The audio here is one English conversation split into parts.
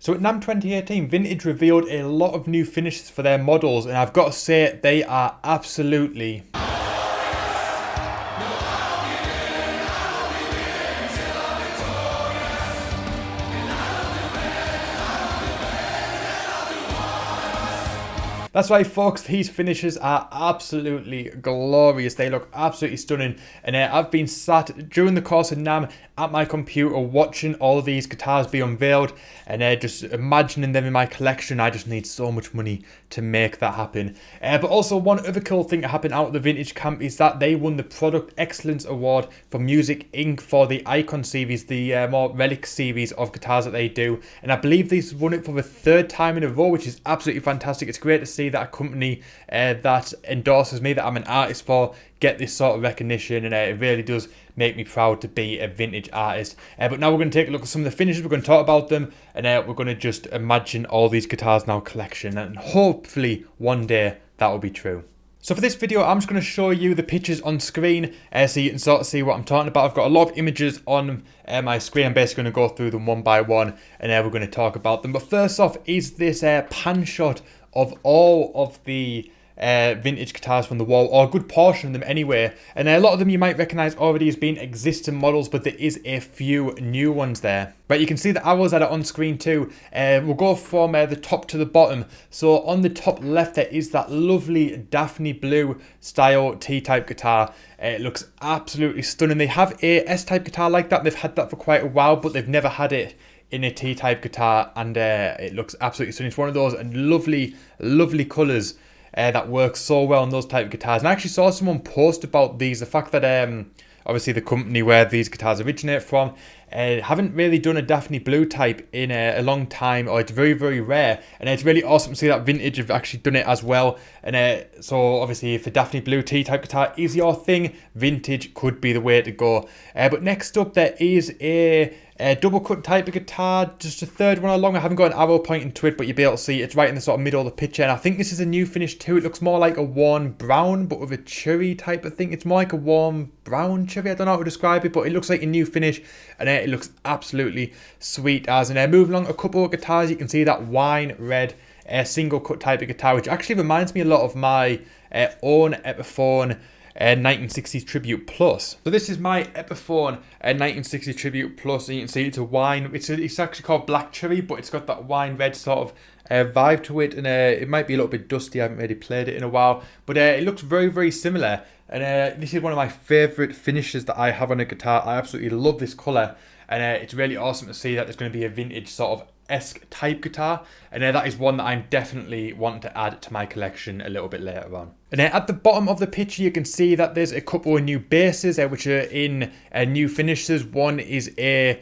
So at NAMM 2018, Vintage revealed a lot of new finishes for their models, and I've got to say they are absolutely That's right, folks, these finishes are absolutely glorious. They look absolutely stunning. And I've been sat during the course of NAMM at my computer watching all of these guitars be unveiled and just imagining them in my collection. I just need so much money to make that happen. But also one other cool thing that happened out of the Vintage camp is that they won the Product Excellence Award for Music Inc. for the Icon series, the more relic series of guitars that they do. And I believe they've won it for the third time in a row, which is absolutely fantastic. It's great to see that a company that endorses me, that I'm an artist for, get this sort of recognition, and it really does make me proud to be a vintage artist. But now we're going to take a look at some of the finishes, we're going to talk about them, and we're going to just imagine all these guitars in our collection, and hopefully one day that will be true. So for this video, I'm just going to show you the pictures on screen so you can sort of see what I'm talking about. I've got a lot of images on my screen. I'm basically going to go through them one by one, and we're going to talk about them. But first off is this pan shot of all of the vintage guitars from the wall, or a good portion of them anyway, and a lot of them you might recognize already as being existing models, but there is a few new ones there. But you can see the arrows that are on screen too. We'll go from the top to the bottom. So on the top left there is that lovely Daphne Blue style T-type guitar. It looks absolutely stunning. They have a S-type guitar like that. They've had that for quite a while, but they've never had it in a T-type guitar, and it looks absolutely stunning. It's one of those lovely, lovely colours that works so well on those type of guitars. And I actually saw someone post about these, the fact that obviously the company where these guitars originate from haven't really done a Daphne Blue type in a long time, or it's very, very rare, and it's really awesome to see that Vintage have actually done it as well. And so obviously if the Daphne Blue T-type guitar is your thing, Vintage could be the way to go. But next up there is a double cut type of guitar, just a third one along. I haven't got an arrow pointing to it, but you'll be able to see it's right in the sort of middle of the picture. And I think this is a new finish too. It looks more like a worn brown, but with a cherry type of thing. It's more like a warm brown cherry. I don't know how to describe it, but it looks like a new finish, and it looks absolutely sweet as. And moving along a couple of guitars, you can see that wine red single cut type of guitar, which actually reminds me a lot of my own Epiphone 1960s Tribute Plus. So this is my Epiphone 1960s Tribute Plus, and you can see it's a wine. It's actually called Black Cherry, but it's got that wine red sort of vibe to it, and it might be a little bit dusty. I haven't really played it in a while, but it looks very, very similar. And this is one of my favourite finishes that I have on a guitar. I absolutely love this colour, and it's really awesome to see that there's going to be a vintage sort of esque type guitar, and that is one that I'm definitely wanting to add to my collection a little bit later on. And at the bottom of the picture you can see that there's a couple of new bases which are in new finishes. One is a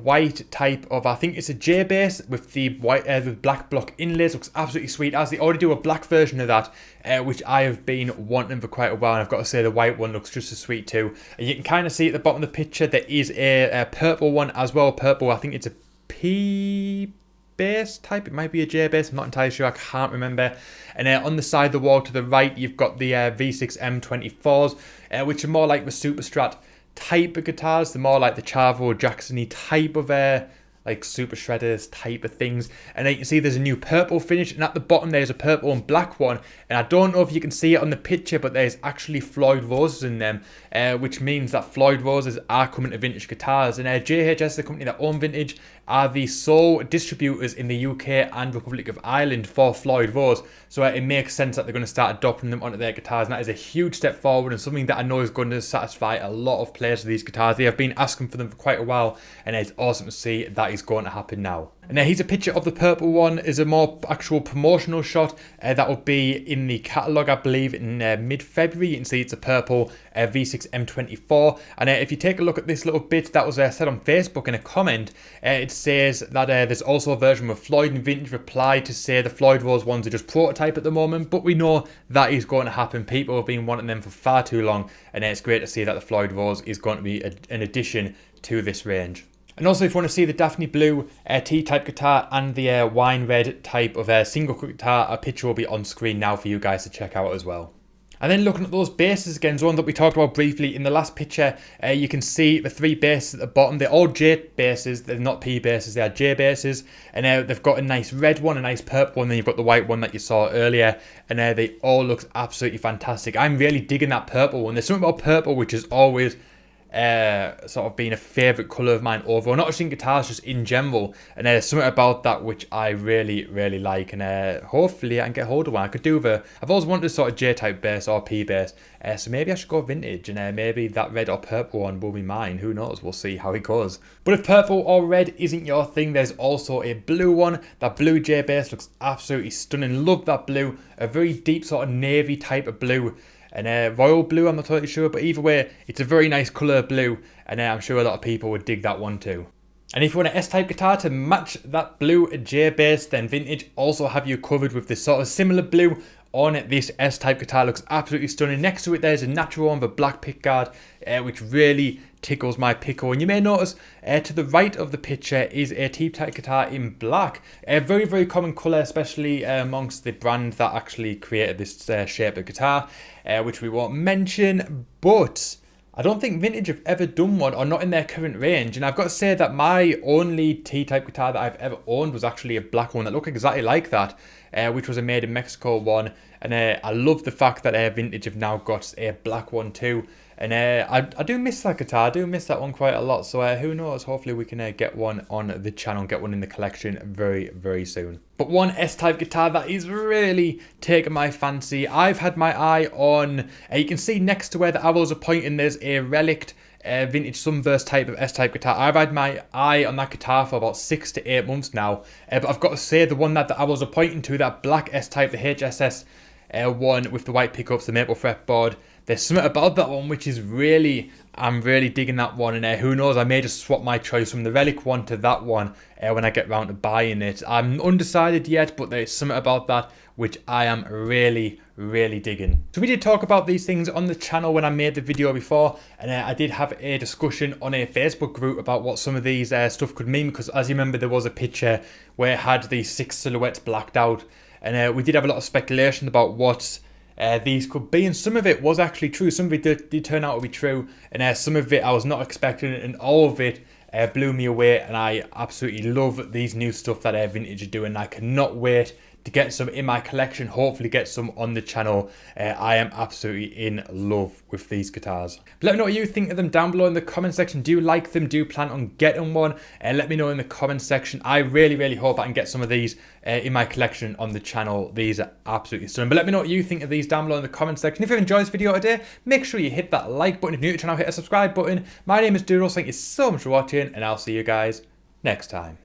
white type of, I think it's a J bass with the white with black block inlays. Looks absolutely sweet, as they already do a black version of that, which I have been wanting for quite a while, and I've got to say the white one looks just as sweet too. And you can kind of see at the bottom of the picture there is a purple one as well. Purple, I think it's a P bass type, it might be a J bass, I'm not entirely sure, I can't remember. And on the side of the wall to the right you've got the V6 M24s, which are more like the Super Strat type of guitars. They're more like the Chavo Jackson-y type of like super shredders type of things. And then you can see there's a new purple finish, and at the bottom there's a purple and black one, and I don't know if you can see it on the picture, but there's actually Floyd Roses in them, which means that Floyd Roses are coming to vintage guitars. And JHS, the company that own Vintage, are the sole distributors in the UK and Republic of Ireland for Floyd Rose, so it makes sense that they're going to start adopting them onto their guitars, and that is a huge step forward, and something that I know is going to satisfy a lot of players of these guitars. They have been asking for them for quite a while, and it's awesome to see that is going to happen now. And here's a picture of the purple one. Is a more actual promotional shot that will be in the catalogue, I believe, in mid-February. You can see it's a purple V6 M24. And if you take a look at this little bit that was said on Facebook in a comment, it says that there's also a version with Floyd and Vintage replied to say the Floyd Rose ones are just prototype at the moment, but we know that is going to happen. People have been wanting them for far too long, and it's great to see that the Floyd Rose is going to be an addition to this range. And also, if you want to see the Daphne Blue T-type guitar and the wine red type of single cut guitar, a picture will be on screen now for you guys to check out as well. And then looking at those bases again, the one that we talked about briefly in the last picture, you can see the 3 bases at the bottom. They're all J bases, they're not P bases, they are J bases. And they've got a nice red one, a nice purple one, then you've got the white one that you saw earlier. And they all look absolutely fantastic. I'm really digging that purple one. There's something about purple which is always sort of being a favourite colour of mine overall, not just in guitars, just in general. And there's something about that which I really like, and hopefully I can get hold of one. I could do I've always wanted a sort of J-type bass or P bass, so maybe I should go vintage, and maybe that red or purple one will be mine. Who knows, we'll see how it goes. But if purple or red isn't your thing, there's also a blue one. That blue J bass looks absolutely stunning. Love that blue, a very deep sort of navy type of blue. And royal blue, I'm not totally sure, but either way, it's a very nice colour of blue, and I'm sure a lot of people would dig that one too. And if you want an S-type guitar to match that blue J bass, then Vintage also have you covered with this sort of similar blue on this S-type guitar. Looks absolutely stunning. Next to it there's a natural one with a black pickguard, which really tickles my pickle. And you may notice to the right of the picture is a T-type guitar in black. A very common colour, especially amongst the brand that actually created this shape of guitar, which we won't mention, but I don't think Vintage have ever done one, or not in their current range. And I've got to say that my only T-type guitar that I've ever owned was actually a black one that looked exactly like that, which was a made in Mexico one. And I love the fact that Vintage have now got a black one too. And I do miss that guitar. I do miss that one quite a lot. So who knows? Hopefully we can get one on the channel, get one in the collection very soon. But one S-type guitar that is really taking my fancy. I've had my eye on, you can see next to where the arrows are pointing, there's a relict vintage Sunburst type of S-type guitar. I've had my eye on that guitar for about 6 to 8 months now. But I've got to say, the one that the arrows are pointing to, that black S-type, the HSS one with the white pickups, the maple fretboard, there's something about that one which is I'm really digging that one. And who knows, I may just swap my choice from the relic one to that one when I get round to buying it. I'm undecided yet, but there's something about that which I am really digging. So we did talk about these things on the channel when I made the video before, and I did have a discussion on a Facebook group about what some of these stuff could mean, because as you remember, there was a picture where it had these 6 silhouettes blacked out, and we did have a lot of speculation about what these could be, and some of it was actually true. Some of it did turn out to be true, and some of it I was not expecting, and all of it blew me away. And I absolutely love these new stuff that Vintage are doing. I cannot wait to get some in my collection, hopefully get some on the channel. I am absolutely in love with these guitars. But let me know what you think of them down below in the comment section. Do you like them? Do you plan on getting one? Let me know in the comment section. I really hope I can get some of these in my collection on the channel. These are absolutely stunning. But let me know what you think of these down below in the comment section. If you've enjoyed this video today, make sure you hit that like button. If you're new to the channel, hit a subscribe button. My name is Doodles. Thank you so much for watching, and I'll see you guys next time.